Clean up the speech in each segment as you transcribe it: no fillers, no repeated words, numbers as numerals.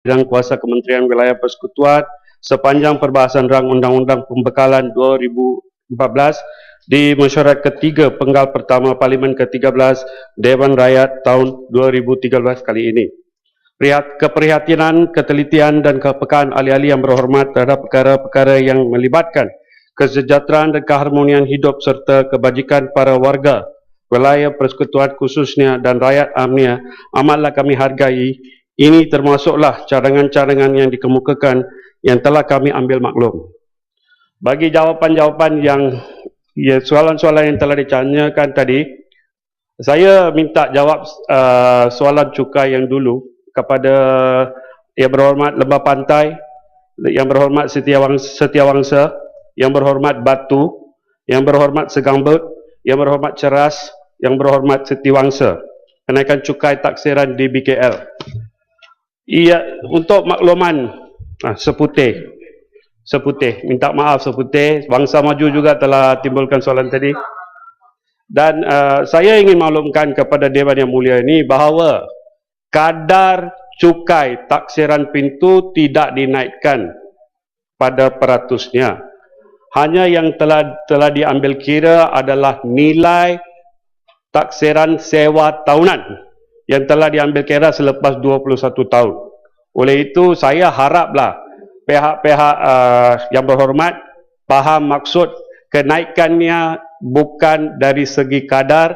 bidang kuasa Kementerian Wilayah Persekutuan sepanjang perbahasan rang Undang-Undang Pembekalan 2014 di mesyuarat ketiga penggal pertama Parlimen ke-13 Dewan Rakyat tahun 2013 kali ini. Keprihatinan, ketelitian dan kepekaan ahli-ahli yang berhormat terhadap perkara-perkara yang melibatkan kesejahteraan dan keharmonian hidup serta kebajikan para warga wilayah persekutuan khususnya dan rakyat amnya amatlah kami hargai. Ini termasuklah cadangan-cadangan yang dikemukakan yang telah kami ambil maklum. Bagi jawapan-jawapan yang soalan-soalan yang telah ditanyakan tadi, saya minta jawab soalan cukai yang dulu kepada Yang Berhormat Lembah Pantai, Yang Berhormat Setiawangsa, Yang Berhormat Batu, Yang Berhormat Segambut, Yang Berhormat Ceras, Yang Berhormat Setiawangsa, kenaikan cukai taksiran di BKL. Ia untuk makluman seputih, minta maaf seputih, Bangsa Maju juga telah timbulkan soalan tadi. Dan saya ingin maklumkan kepada Dewan Yang Mulia ini bahawa kadar cukai taksiran pintu tidak dinaikkan pada peratusnya. Hanya yang telah diambil kira adalah nilai taksiran sewa tahunan yang telah diambil kira selepas 21 tahun. Oleh itu saya haraplah pihak-pihak yang berhormat faham maksud kenaikannya bukan dari segi kadar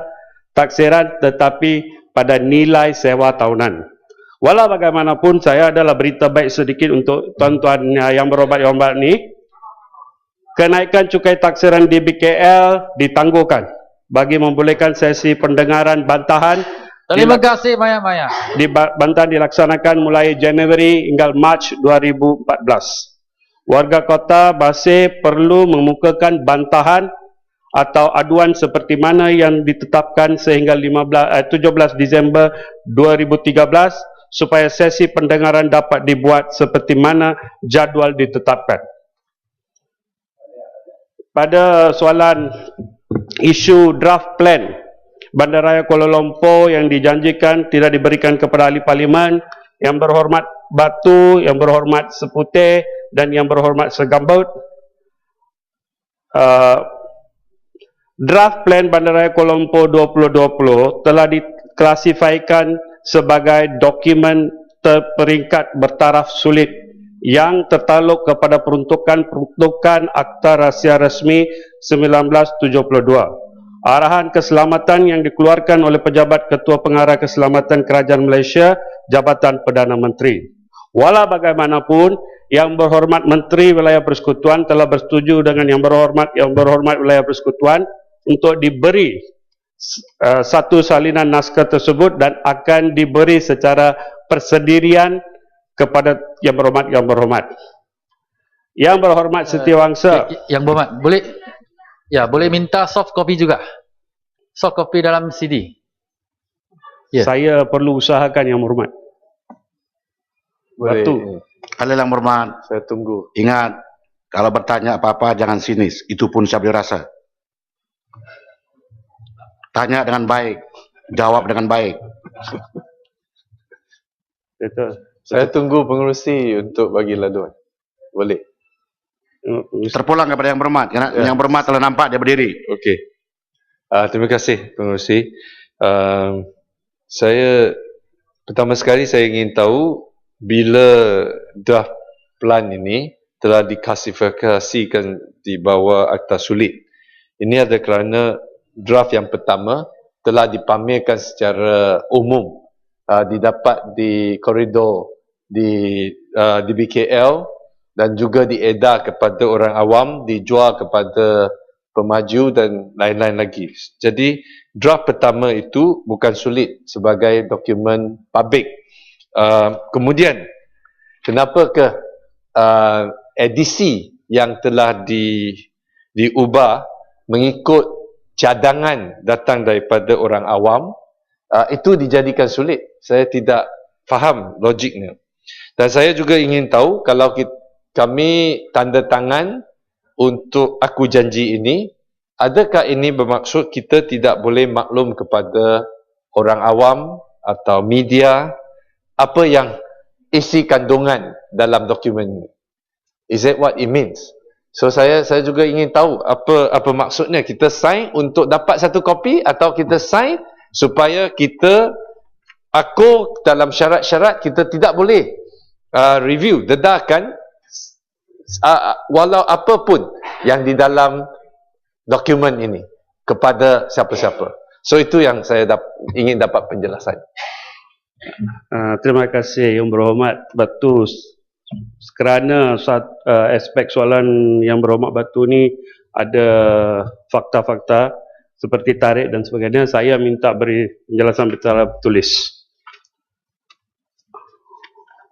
taksiran tetapi pada nilai sewa tahunan. Walau bagaimanapun saya adalah berita baik sedikit untuk tuan-tuan yang berhormat ini. Kenaikan cukai taksiran di BKL ditangguhkan bagi membolehkan sesi pendengaran bantahan. Terima kasih Maya. Bantahan dilaksanakan mulai Januari hingga Mac 2014. Warga kota masih perlu memukakan bantahan atau aduan seperti mana yang ditetapkan sehingga 17 Disember 2013 supaya sesi pendengaran dapat dibuat seperti mana jadual ditetapkan. Pada soalan isu draft plan Bandaraya Kuala Lumpur yang dijanjikan tidak diberikan kepada ahli parlimen, Yang Berhormat Batu, Yang Berhormat Seputih dan Yang Berhormat Segambut, draft plan Bandaraya Kuala Lumpur 2020 telah diklasifikasikan sebagai dokumen terperingkat bertaraf sulit yang tertaluk kepada peruntukan Akta Rahsia Rasmi 1972. Arahan keselamatan yang dikeluarkan oleh Pejabat Ketua Pengarah Keselamatan Kerajaan Malaysia, Jabatan Perdana Menteri. Walau bagaimanapun, Yang Berhormat Menteri Wilayah Persekutuan telah bersetuju dengan Yang Berhormat Wilayah Persekutuan untuk diberi satu salinan naskah tersebut dan akan diberi secara persendirian kepada Yang Berhormat. Yang Berhormat Setiawangsa. Yang Berhormat, boleh minta soft copy juga. Soft copy dalam CD. Saya perlu usahakan Yang Berhormat. Boleh. Kalau Yang Berhormat, saya tunggu. Ingat, kalau bertanya apa-apa jangan sinis. Itu pun saya boleh rasa. Tanya dengan baik, jawab dengan baik. Betul. Saya tunggu pengerusi untuk bagi laduan. Boleh. Terpulang kepada Yang Berhormat. Yang Berhormat telah nampak dia berdiri. Okey. Terima kasih pengerusi. Saya pertama sekali saya ingin tahu bila draft plan ini telah diklasifikasikan di bawah Akta Sulit. Ini adalah kerana draft yang pertama telah dipamerkan secara umum, didapat di koridor di BKL dan juga diedar kepada orang awam, dijual kepada pemaju dan lain-lain lagi. Jadi draft pertama itu bukan sulit sebagai dokumen publik. Kemudian kenapakah edisi yang telah diubah mengikut cadangan datang daripada orang awam, itu dijadikan sulit? Saya tidak faham logiknya. Dan saya juga ingin tahu, kalau kami tanda tangan untuk aku janji ini, adakah ini bermaksud kita tidak boleh maklum kepada orang awam atau media apa yang isi kandungan dalam dokumen ini. Is that what it means? So saya juga ingin tahu apa maksudnya. Kita sign untuk dapat satu kopi atau kita sign supaya kita akur dalam syarat-syarat kita tidak boleh review, dedahkan walau apa pun yang di dalam dokumen ini kepada siapa-siapa. So itu yang saya ingin dapat penjelasan. Terima kasih Yang Berhormat Batu, kerana aspek soalan Yang Berhormat Batu ni ada fakta-fakta seperti tarikh dan sebagainya. Saya minta beri penjelasan secara tertulis.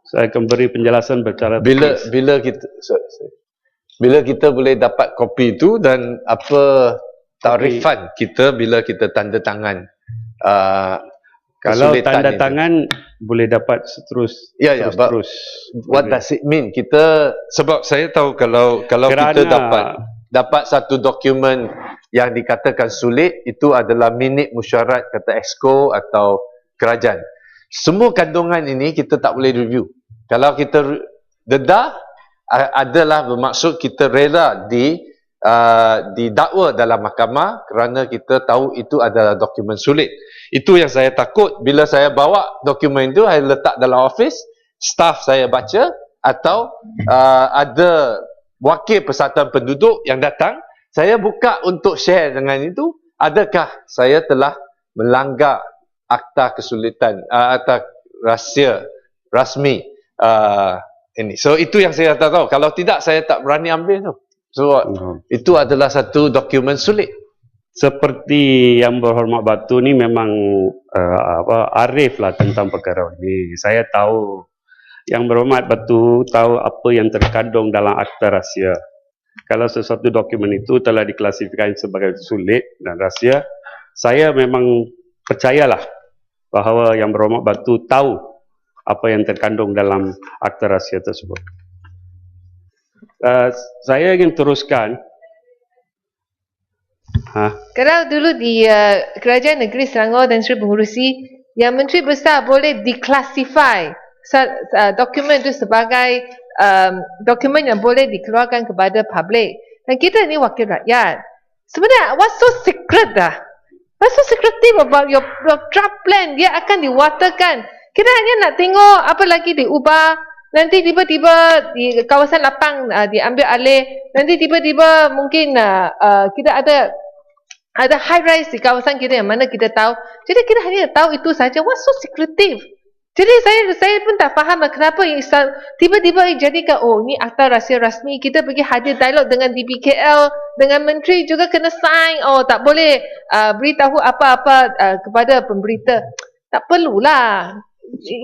Saya akan beri penjelasan secara tertulis. Bila kita boleh dapat kopi itu dan apa tarifan kita bila kita tanda tangan kalau kesulitan tanda itu. tangan boleh dapat terus. Terus. What does it mean? Kita sebab saya tahu kalau Kerana kita dapat satu dokumen yang dikatakan sulit, itu adalah minit mesyuarat kata Exco atau kerajaan. Semua kandungan ini kita tak boleh review. Kalau kita dedah, adalah bermaksud kita rela didakwa dalam mahkamah kerana kita tahu itu adalah dokumen sulit. Itu yang saya takut bila saya bawa dokumen itu, saya letak dalam office, staff saya baca atau ada wakil Persatuan Penduduk yang datang, saya buka untuk share dengan itu, adakah saya telah melanggar akta kesulitan, akta rahsia rasmi ini. So itu yang saya tak tahu. Kalau tidak, saya tak berani ambil tu. So itu adalah satu dokumen sulit. Seperti Yang Berhormat Batu ni memang arif lah tentang perkara ini. Saya tahu Yang Berhormat Batu tahu apa yang terkandung dalam akta rahsia. Kalau sesuatu dokumen itu telah diklasifikasi sebagai sulit dan rahsia, saya memang percayalah bahawa Yang Berhormat Batu tahu apa yang terkandung dalam akta rahsia tersebut. Saya ingin teruskan. Kalau dulu di Kerajaan Negeri Selangor dan Seri Pengurusi, yang Menteri Besar boleh declassify dokumen itu sebagai dokumen yang boleh dikeluarkan kepada publik. Dan kita ni wakil rakyat. Sebenarnya, what's so secret dah? What's so secretive about your draft plan? Dia akan diwatakan. Kita hanya nak tengok apa lagi diubah. Nanti tiba-tiba di kawasan lapang diambil alih. Nanti tiba-tiba mungkin kita ada high rise di kawasan kita yang mana kita tahu. Jadi kita hanya tahu itu saja. What's so secretive? Jadi saya pun tak faham kenapa tiba-tiba jadikan ini akta rahsia rasmi. Kita pergi hadir dialog dengan DBKL, dengan menteri juga kena sign. Tak boleh beritahu apa-apa kepada pemberita. Tak perlulah.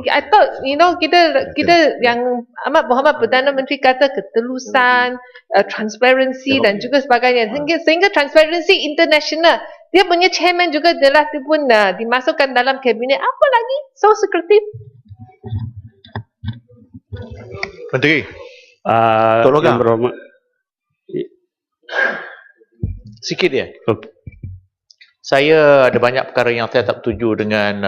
I thought, kita yang Amat Berhormat Perdana Menteri kata ketelusan, transparansi dan juga sebagainya. Sehingga transparansi international. Dia punya chairman juga adalah pun dimasukkan dalam kabinet. Apa lagi? So secretive. Menteri. Yang Berhormat. Sikit dia. Saya ada banyak perkara yang saya tak setuju dengan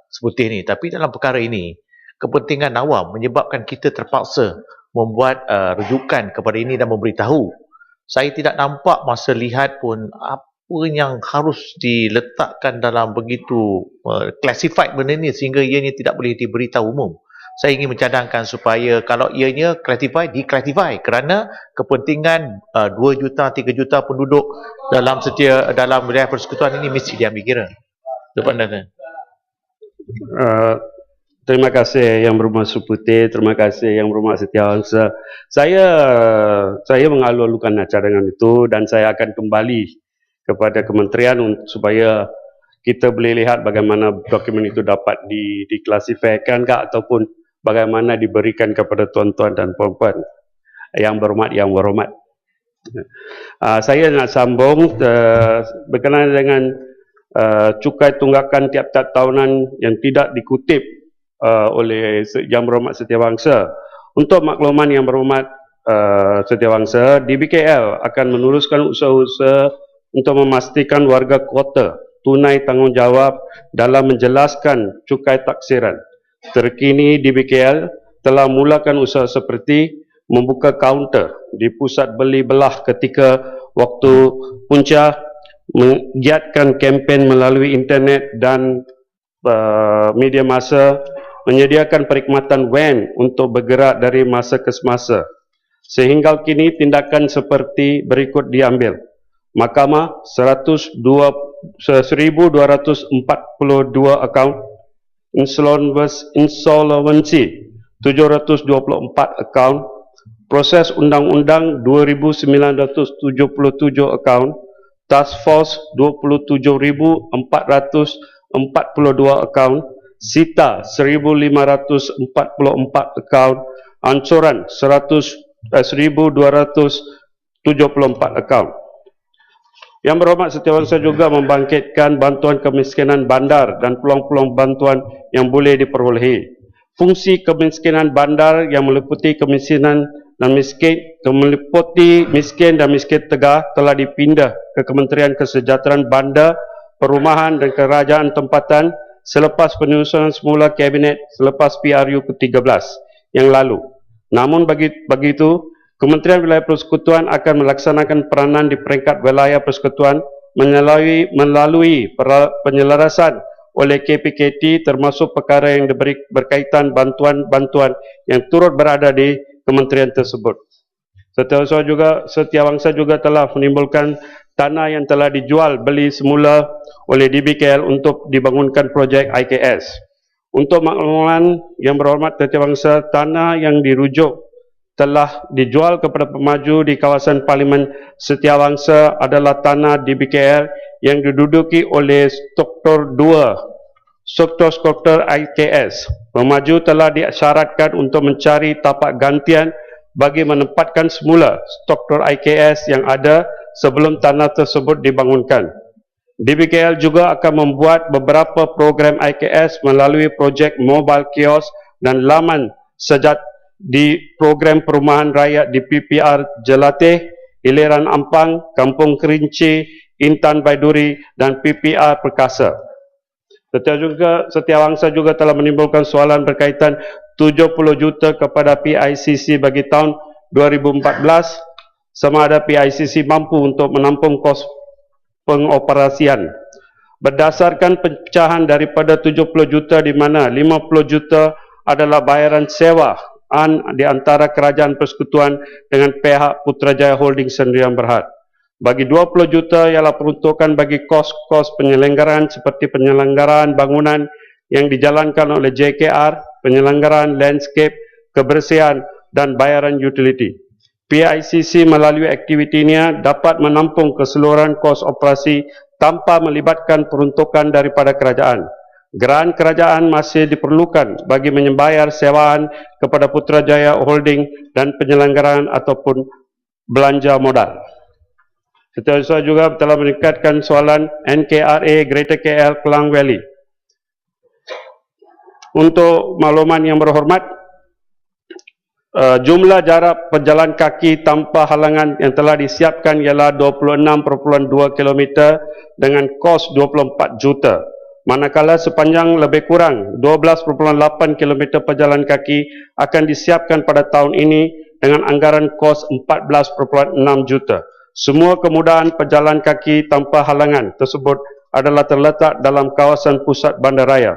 seputih ni. Tapi dalam perkara ini, kepentingan awam menyebabkan kita terpaksa membuat rujukan kepada ini dan memberitahu. Saya tidak nampak masa lihat pun apa yang harus diletakkan dalam begitu classified benda ni sehingga ianya tidak boleh diberitahu umum. Saya ingin mencadangkan supaya kalau ianya classified, di-classify kerana kepentingan 2 juta, 3 juta penduduk dalam wilayah persekutuan ini mesti diambil kira. Depan dan terima kasih Yang Berhormat Suputih, terima kasih Yang Berhormat Setiawangsa. Saya mengalu-alukan cadangan itu dan saya akan kembali kepada kementerian supaya kita boleh lihat bagaimana dokumen itu dapat diklasifikasikan ataupun bagaimana diberikan kepada tuan-tuan dan puan-puan yang berhormat. Saya nak sambung berkenaan dengan cukai tunggakan tiap-tiap tahunan yang tidak dikutip oleh Yang Berhormat Setiawangsa. Untuk makluman Yang Berhormat Setiawangsa, DBKL akan meneruskan usaha-usaha untuk memastikan warga kuota tunai tanggungjawab dalam menjelaskan cukai taksiran. Terkini DBKL telah mulakan usaha seperti membuka kaunter di pusat beli belah ketika waktu punca, menggiatkan kempen melalui internet dan media masa, menyediakan perkhidmatan van untuk bergerak dari masa ke semasa. Sehingga kini tindakan seperti berikut diambil. Mahkamah 1242 akaun, insolvency 724 akaun, proses undang-undang 2977 akaun, task force 27,442 akaun, sita 1,544 akaun, ancuran 1,274 akaun. Yang berhormat Setiausaha juga membangkitkan bantuan kemiskinan bandar dan peluang-peluang bantuan yang boleh diperolehi. Fungsi kemiskinan bandar yang meliputi kemiskinan dan miskin tegah telah dipindah ke Kementerian Kesejahteraan Bandar, Perumahan dan Kerajaan Tempatan selepas penyusunan semula Kabinet selepas PRU ke-13 yang lalu. Namun begitu, Kementerian Wilayah Persekutuan akan melaksanakan peranan di peringkat wilayah persekutuan melalui penyelarasan oleh KPKT termasuk perkara yang berkaitan bantuan-bantuan yang turut berada di kementerian tersebut. Setiausaha juga telah menimbulkan tanah yang telah dijual beli semula oleh DBKL untuk dibangunkan projek IKS. Untuk makluman yang berhormat Setiausaha, tanah yang dirujuk telah dijual kepada pemaju di kawasan Parlimen Setiausaha adalah tanah DBKL yang diduduki oleh struktur IKS. Pemaju telah disyaratkan untuk mencari tapak gantian bagi menempatkan semula struktur IKS yang ada sebelum tanah tersebut dibangunkan. DBKL juga akan membuat beberapa program IKS melalui projek mobile kios dan laman sejak di program perumahan rakyat di PPR Jelatih, Iliran Ampang, Kampung Kerinci, Intan Baiduri dan PPR Perkasa. Setiausaha juga telah menimbulkan soalan berkaitan 70 juta kepada PICC bagi tahun 2014, sama ada PICC mampu untuk menampung kos pengoperasian. Berdasarkan pecahan daripada 70 juta di mana 50 juta adalah bayaran sewa di antara Kerajaan Persekutuan dengan pihak Putrajaya Holding Sdn Bhd. Bagi 20 juta ialah peruntukan bagi kos-kos penyelenggaraan seperti penyelenggaraan bangunan yang dijalankan oleh JKR, penyelenggaraan landscape, kebersihan dan bayaran utility. PICC melalui aktivitinya dapat menampung keseluruhan kos operasi tanpa melibatkan peruntukan daripada kerajaan. Geran kerajaan masih diperlukan bagi membayar sewaan kepada Putrajaya Holding dan penyelenggaraan ataupun belanja modal. Setiausaha juga telah meningkatkan soalan NKRA Greater KL Klang Valley. Untuk makluman yang berhormat, jumlah jarak pejalan kaki tanpa halangan yang telah disiapkan ialah 26.2 km dengan kos 24 juta. Manakala sepanjang lebih kurang 12.8 km pejalan kaki akan disiapkan pada tahun ini dengan anggaran kos 14.6 juta. Semua kemudahan pejalan kaki tanpa halangan tersebut adalah terletak dalam kawasan pusat bandaraya.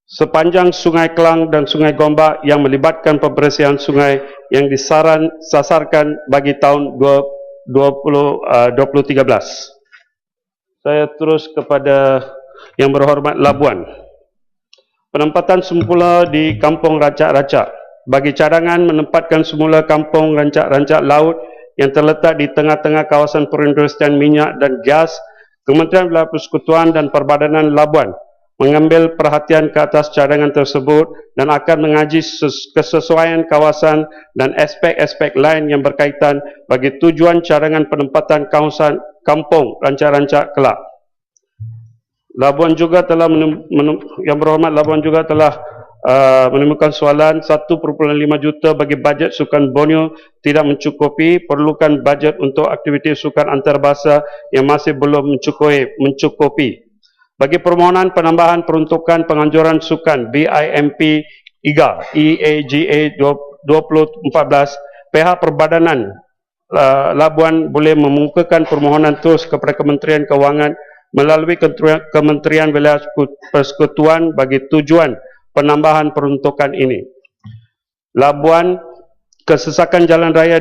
Sepanjang Sungai Klang dan Sungai Gombak yang melibatkan pembersihan sungai yang disasarkan bagi tahun 2013. Saya terus kepada yang berhormat Labuan. Penempatan semula di Kampung Rancak-Rancak. Bagi cadangan menempatkan semula Kampung Rancak-Rancak Laut yang terletak di tengah-tengah kawasan perindustrian minyak dan gas, Kementerian Wilayah Persekutuan dan Perbadanan Labuan mengambil perhatian ke atas cadangan tersebut dan akan mengaji kesesuaian kawasan dan aspek-aspek lain yang berkaitan bagi tujuan cadangan penempatan kawasan Kampung Rancak-Rancak kelak. Labuan juga telah yang berhormat Labuan juga telah menimbulkan soalan 1.5 juta bagi bajet sukan Borneo tidak mencukupi, perlukan bajet untuk aktiviti sukan antarabangsa yang masih belum mencukupi. Bagi permohonan penambahan peruntukan penganjuran sukan BIMP IGA EAGA 2014, pihak Perbadanan Labuan boleh memukakan permohonan terus kepada Kementerian Kewangan melalui Kementerian Wilayah Persekutuan bagi tujuan penambahan peruntukan ini. Labuan, kesesakan jalan raya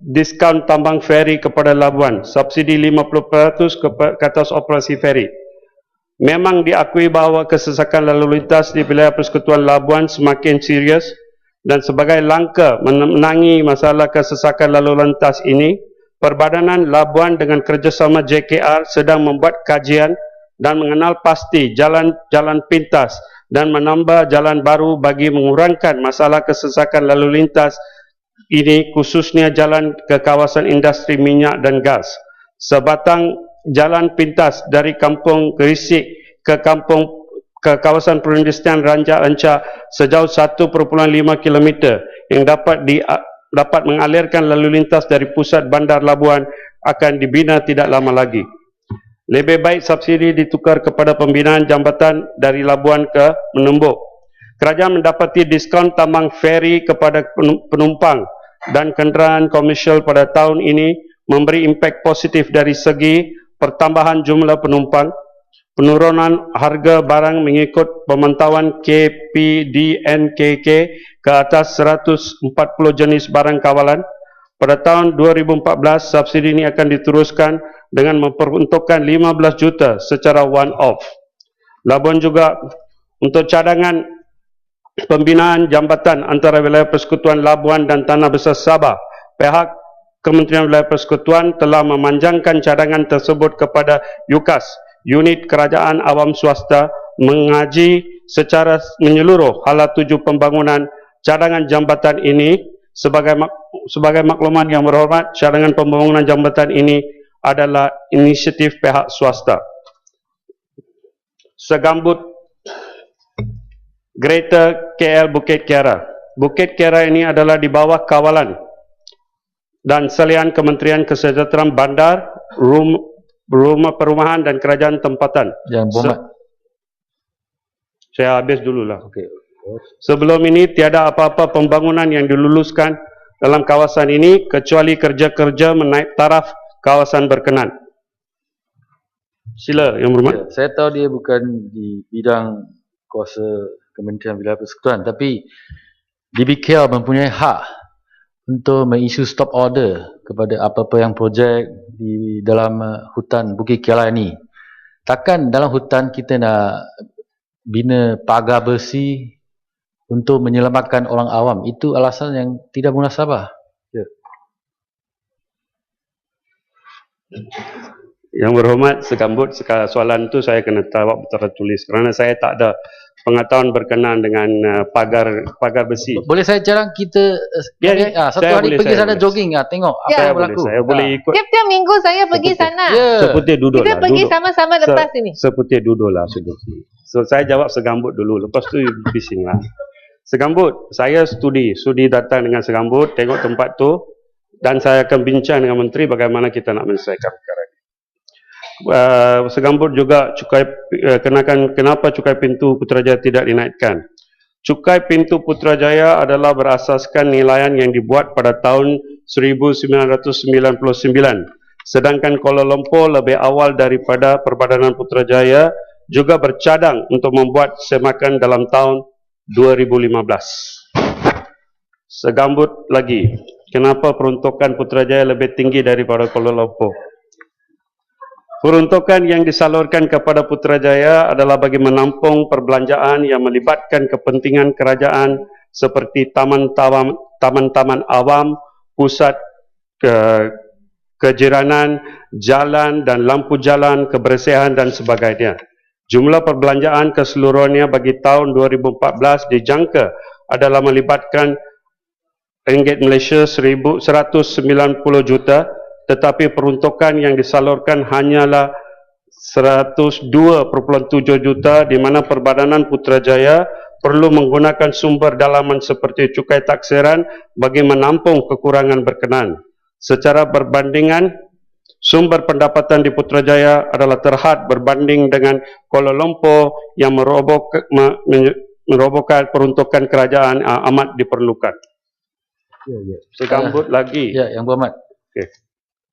diskaun tambang feri kepada Labuan, subsidi 50% ke atas operasi feri. Memang diakui bahawa kesesakan lalu lintas di wilayah Persekutuan Labuan semakin serius dan sebagai langkah menangi masalah kesesakan lalu lintas ini, Perbadanan Labuan dengan kerjasama JKR sedang membuat kajian dan mengenal pasti jalan-jalan pintas dan menambah jalan baru bagi mengurangkan masalah kesesakan lalu lintas ini, khususnya jalan ke kawasan industri minyak dan gas. Sebatang jalan pintas dari Kampung Gerisik ke kawasan perindustrian Ranjak Encak sejauh 1.5 km yang dapat mengalirkan lalu lintas dari pusat bandar Labuan akan dibina tidak lama lagi. Lebih baik subsidi ditukar kepada pembinaan jambatan dari Labuan ke Menembuk. Kerajaan mendapati diskaun tambang feri kepada penumpang dan kenderaan komersial pada tahun ini memberi impak positif dari segi pertambahan jumlah penumpang, penurunan harga barang mengikut pemantauan KPDNKK ke atas 140 jenis barang kawalan. Pada tahun 2014, subsidi ini akan diteruskan dengan memperuntukkan 15 juta secara one-off. Labuan juga untuk cadangan pembinaan jambatan antara wilayah Persekutuan Labuan dan Tanah Besar Sabah, pihak Kementerian Wilayah Persekutuan telah memanjangkan cadangan tersebut kepada UKAS, Unit Kerajaan Awam Swasta, mengaji secara menyeluruh hala tuju pembangunan cadangan jambatan ini. Sebagai makluman yang berhormat, cadangan pembangunan jambatan ini adalah inisiatif pihak swasta. Segambut Greater KL Bukit Kiara. Bukit Kiara ini adalah di bawah kawalan dan salian Kementerian Kesejahteraan Bandar, Rumah Perumahan dan Kerajaan Tempatan. Jangan bomat. Saya habis dululah. Okey. Sebelum ini tiada apa-apa pembangunan yang diluluskan dalam kawasan ini kecuali kerja-kerja menaik taraf kawasan berkenan. Sila yang berhormat. Ya, saya tahu dia bukan di bidang kuasa Kementerian Wilayah Persekutuan, tapi DBKL mempunyai hak untuk mengisu stop order kepada apa-apa yang projek di dalam hutan Bukit Kiara ini. Takkan dalam hutan kita nak bina pagar bersih untuk menyelamatkan orang awam? Itu alasan yang tidak munasabah. Ya. Yang berhormat, segambut soalan itu saya kena jawab tertulis kerana saya tak ada pengetahuan berkenaan dengan pagar besi. Boleh saya jarang kita satu hari pergi sana jogging tengok apa yang berlaku. Saya boleh ikut. Tiap-tiap minggu saya pergi sana. Seputih duduk lah. Kita pergi sama-sama lepas ini. Seputih duduk lah. So saya jawab segambut dulu. Lepas tu bising lah. Segambut, saya studi datang dengan Segambut, tengok tempat tu dan saya akan bincang dengan Menteri bagaimana kita nak menyelesaikan perkara ini. Segambut juga kenapa cukai pintu Putrajaya tidak dinaikkan. Cukai pintu Putrajaya adalah berasaskan nilaian yang dibuat pada tahun 1999. Sedangkan Kuala Lumpur lebih awal daripada Perbadanan Putrajaya juga bercadang untuk membuat semakan dalam tahun 2015. Segambut lagi, kenapa peruntukan Putrajaya lebih tinggi daripada Kuala Lumpur? Peruntukan yang disalurkan kepada Putrajaya adalah bagi menampung perbelanjaan yang melibatkan kepentingan kerajaan seperti taman-taman awam, pusat kejiranan, jalan dan lampu jalan, kebersihan dan sebagainya. Jumlah perbelanjaan keseluruhannya bagi tahun 2014 dijangka adalah melibatkan ringgit Malaysia 190 juta, tetapi peruntukan yang disalurkan hanyalah 102.7 juta, di mana Perbadanan Putrajaya perlu menggunakan sumber dalaman seperti cukai taksiran bagi menampung kekurangan berkenaan. Secara berbandingan, sumber pendapatan di Putrajaya adalah terhad berbanding dengan Kuala Lumpur yang merobohkan peruntukan kerajaan amat diperlukan. Ya. Segambut lagi. Ya, Yang Berhormat. Okey.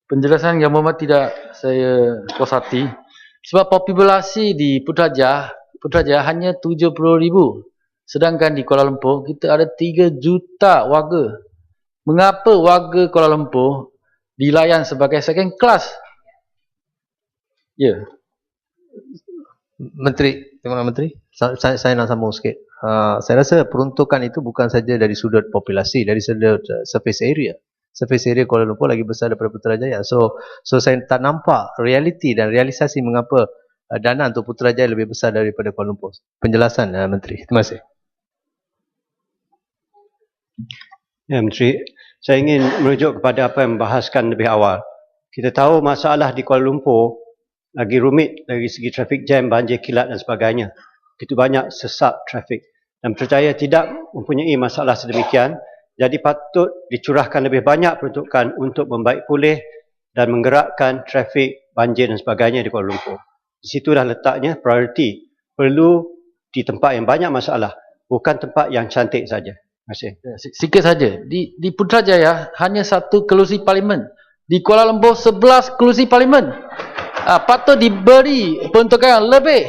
Penjelasan Yang Berhormat tidak saya puas hati. Sebab populasi di Putrajaya hanya 70,000. Sedangkan di Kuala Lumpur kita ada 3 juta warga. Mengapa warga Kuala Lumpur dilayan sebagai second class? Ya. Menteri, Timbalan Menteri, saya nak sambung sikit. Saya rasa peruntukan itu bukan saja dari sudut populasi, dari sudut surface area. Surface area Kuala Lumpur lagi besar daripada Putrajaya. So saya tak nampak realiti dan realisasi mengapa dana untuk Putrajaya lebih besar daripada Kuala Lumpur. Penjelasan Menteri. Terima kasih. Ya, Menteri, saya ingin merujuk kepada apa yang membahaskan lebih awal. Kita tahu masalah di Kuala Lumpur lagi rumit dari segi traffic jam, banjir kilat dan sebagainya. Begitu banyak sesak trafik. Dan Putrajaya tidak mempunyai masalah sedemikian. Jadi patut dicurahkan lebih banyak peruntukan untuk membaik pulih dan menggerakkan trafik, banjir dan sebagainya di Kuala Lumpur. Di situlah letaknya prioriti. Perlu di tempat yang banyak masalah, bukan tempat yang cantik saja. Terima kasih. Ya, sikit saja. Di Putrajaya hanya 1 kerusi parlimen. Di Kuala Lumpur 11 kerusi parlimen. Patut diberi peruntukan yang lebih.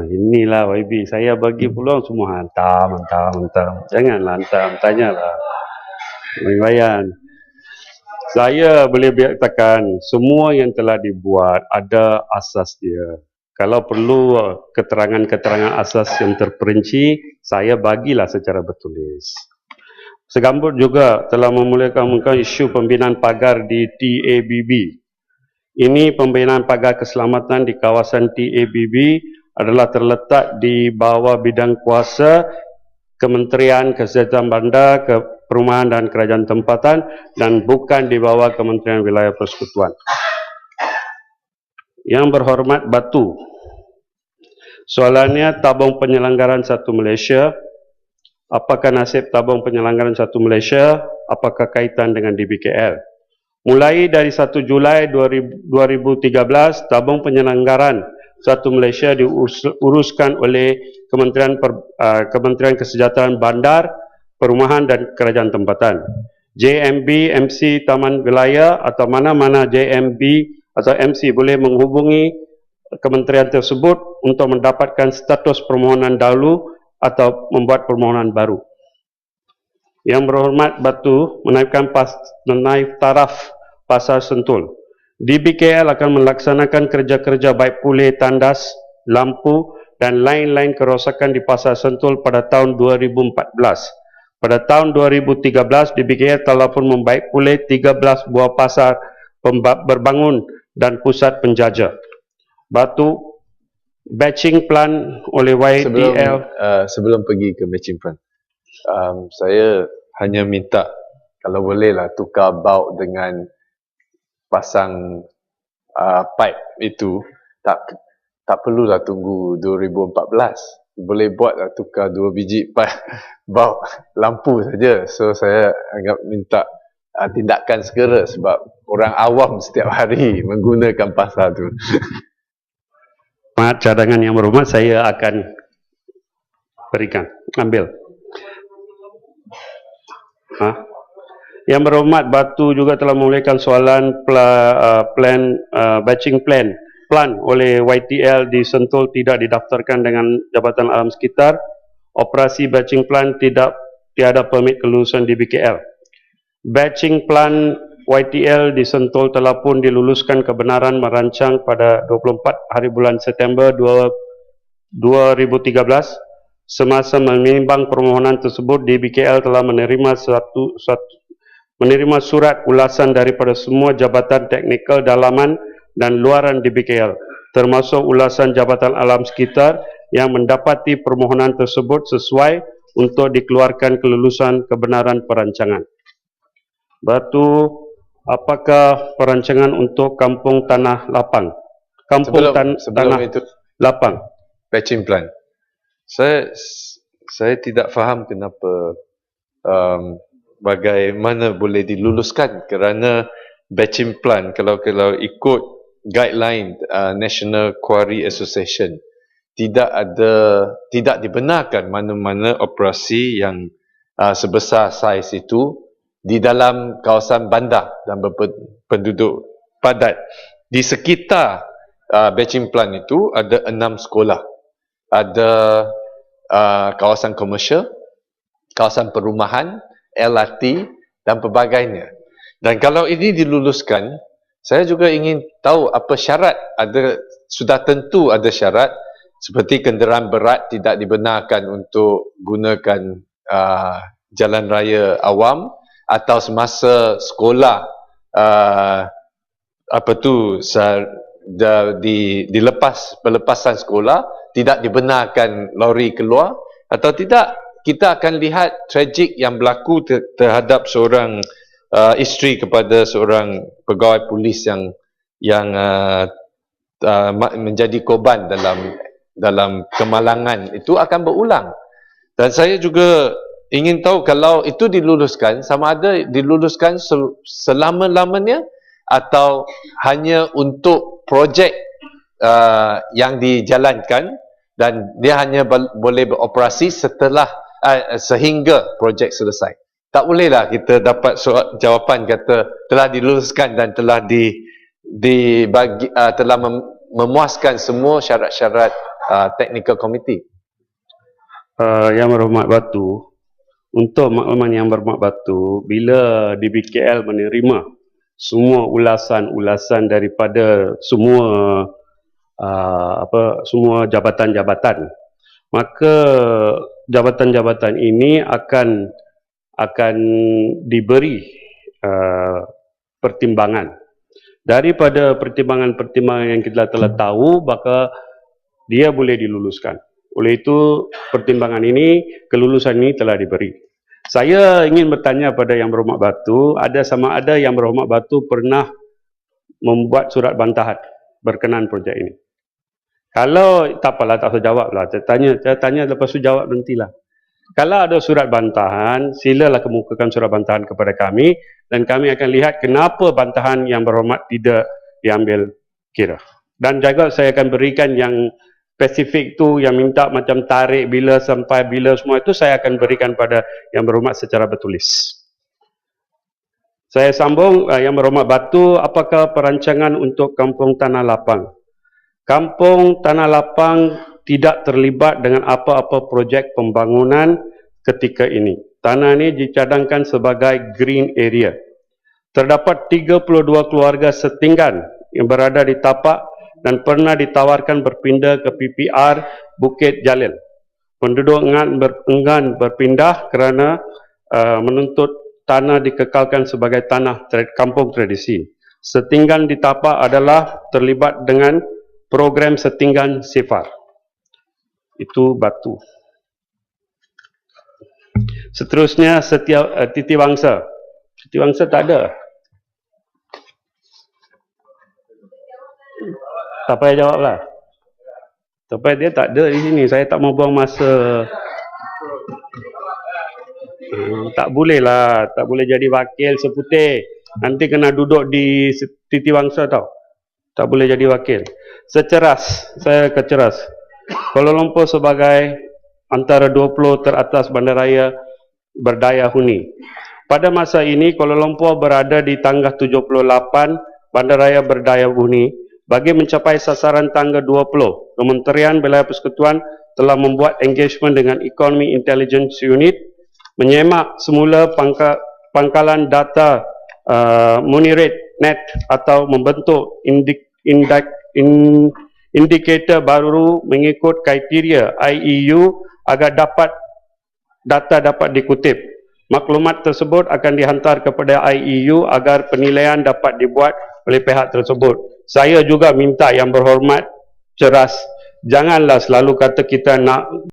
Inilah YB, saya bagi peluang semua hantam. Janganlah hantam, tanyalah. Bayan. Saya boleh katakan semua yang telah dibuat ada asas dia. Kalau perlu keterangan-keterangan asas yang terperinci, saya bagilah secara bertulis. Segambut juga telah memulakan isu pembinaan pagar di TABB. Ini pembinaan pagar keselamatan di kawasan TABB adalah terletak di bawah bidang kuasa Kementerian Kesihatan Bandar, Perumahan dan Kerajaan Tempatan dan bukan di bawah Kementerian Wilayah Persekutuan. Yang Berhormat Batu. Soalannya tabung penyelenggaraan Satu Malaysia. Apakah nasib tabung penyelenggaraan Satu Malaysia? Apakah kaitan dengan DBKL? Mulai dari 1 Julai 2013, tabung penyelenggaraan Satu Malaysia diuruskan oleh Kementerian Kesejahteraan Bandar, Perumahan dan Kerajaan Tempatan. JMB, MC Taman Wilayah atau mana-mana JMB atau MC boleh menghubungi kementerian tersebut untuk mendapatkan status permohonan dahulu atau membuat permohonan baru. Yang Berhormat Batu menaikkan taraf Pasar Sentul. DBKL akan melaksanakan kerja-kerja baik pulih tandas, lampu dan lain-lain kerosakan di Pasar Sentul pada tahun 2014. Pada tahun 2013, DBKL telah pun membaik pulih 13 buah pasar berbangun dan pusat penjajah. Batu, batching plan oleh YTL. Sebelum pergi ke matching plan, saya hanya minta kalau bolehlah tukar baut dengan pasang pipe itu, tak perlulah tunggu 2014. Boleh buatlah tukar 2 biji baut lampu saja. So saya anggap minta tindakan segera sebab orang awam setiap hari menggunakan pasar tu. Cadangan Yang Berhormat saya akan berikan. Ambil. Yang Berhormat Batu juga telah memulakan soalan batching plan oleh YTL di Sentul tidak didaftarkan dengan Jabatan Alam Sekitar. Operasi batching plan tiada permit kelulusan DBKL. Batching plan YTL di Sentul telah pun diluluskan kebenaran merancang pada 24 hari bulan September 2013. Semasa menimbang permohonan tersebut, DBKL telah menerima surat ulasan daripada semua jabatan teknikal dalaman dan luaran DBKL, termasuk ulasan Jabatan Alam Sekitar yang mendapati permohonan tersebut sesuai untuk dikeluarkan kelulusan kebenaran perancangan. Batu, apakah perancangan untuk Kampung Tanah Lapang? Tanah itu, Lapang. batching plan. Saya tidak faham kenapa bagaimana boleh diluluskan kerana batching plan kalau ikut guideline National Quarry Association tidak dibenarkan mana-mana operasi yang sebesar saiz itu di dalam kawasan bandar dan berpenduduk padat. Di sekitar batching plant itu ada 6 sekolah. Ada kawasan komersial, kawasan perumahan, LRT dan pelbagainya. Dan kalau ini diluluskan, saya juga ingin tahu apa syarat. Sudah tentu ada syarat seperti kenderaan berat tidak dibenarkan untuk gunakan jalan raya awam, atau semasa sekolah pelepasan sekolah tidak dibenarkan lori keluar, atau tidak kita akan lihat tragik yang berlaku terhadap seorang isteri kepada seorang pegawai polis yang menjadi korban dalam kemalangan itu akan berulang. Dan saya juga ingin tahu kalau itu diluluskan, sama ada diluluskan selama-lamanya atau hanya untuk projek yang dijalankan dan dia hanya boleh beroperasi sehingga projek selesai. Tak bolehlah kita dapat jawapan kata telah diluluskan dan telah telah memuaskan semua syarat-syarat technical committee. Yang berhormat Batu, untuk makluman Yang Berhormat Batu, bila DBKL menerima semua ulasan-ulasan daripada semua semua jabatan-jabatan, maka jabatan-jabatan ini akan diberi pertimbangan. Daripada pertimbangan-pertimbangan yang kita telah tahu, maka dia boleh diluluskan. Oleh itu, pertimbangan ini, kelulusan ini telah diberi. Saya ingin bertanya pada Yang Berhormat Batu, sama ada Yang Berhormat Batu pernah membuat surat bantahan berkenaan projek ini. Kalau tak apalah, tak usah jawablah. Saya tanya lepas tu jawab nantilah. Kalau ada surat bantahan, silalah kemukakan surat bantahan kepada kami dan kami akan lihat kenapa bantahan Yang Berhormat tidak diambil kira. Dan juga saya akan berikan yang spesifik tu, yang minta macam tarik bila sampai bila semua itu, saya akan berikan pada Yang Berhormat secara bertulis. Saya sambung, Yang Berhormat Batu, apakah perancangan untuk Kampung Tanah Lapang? Kampung Tanah Lapang tidak terlibat dengan apa-apa projek pembangunan ketika ini. Tanah ini dicadangkan sebagai green area. Terdapat 32 keluarga setinggan yang berada di tapak dan pernah ditawarkan berpindah ke PPR Bukit Jalil. Penduduk enggan berpindah kerana menuntut tanah dikekalkan sebagai tanah kampung tradisi. Setinggan di tapak adalah terlibat dengan program setinggan sifar. Itu Batu. Seterusnya Titi Wangsa. Titi Wangsa tak ada. Tak payah jawablah. Tapi dia tak ada di sini. Saya tak mau buang masa. Tak boleh lah. Tak boleh jadi wakil seputih. Nanti kena duduk di Titi Wangsa tau. Tak boleh jadi wakil. Seceras, saya keceras. Kuala Lumpur sebagai antara 20 teratas bandaraya berdaya huni. Pada masa ini, Kuala Lumpur berada di tangga 78 bandaraya berdaya huni. Bagi mencapai sasaran tangga 20, Kementerian Wilayah Persekutuan telah membuat engagement dengan Economy Intelligence Unit, menyemak semula pangkalan data Munirate Net atau membentuk indikator baru mengikut kriteria IEU agar data dapat dikutip. Maklumat tersebut akan dihantar kepada IEU agar penilaian dapat dibuat oleh pihak tersebut. Saya juga minta Yang Berhormat ceras, janganlah selalu kata kita nak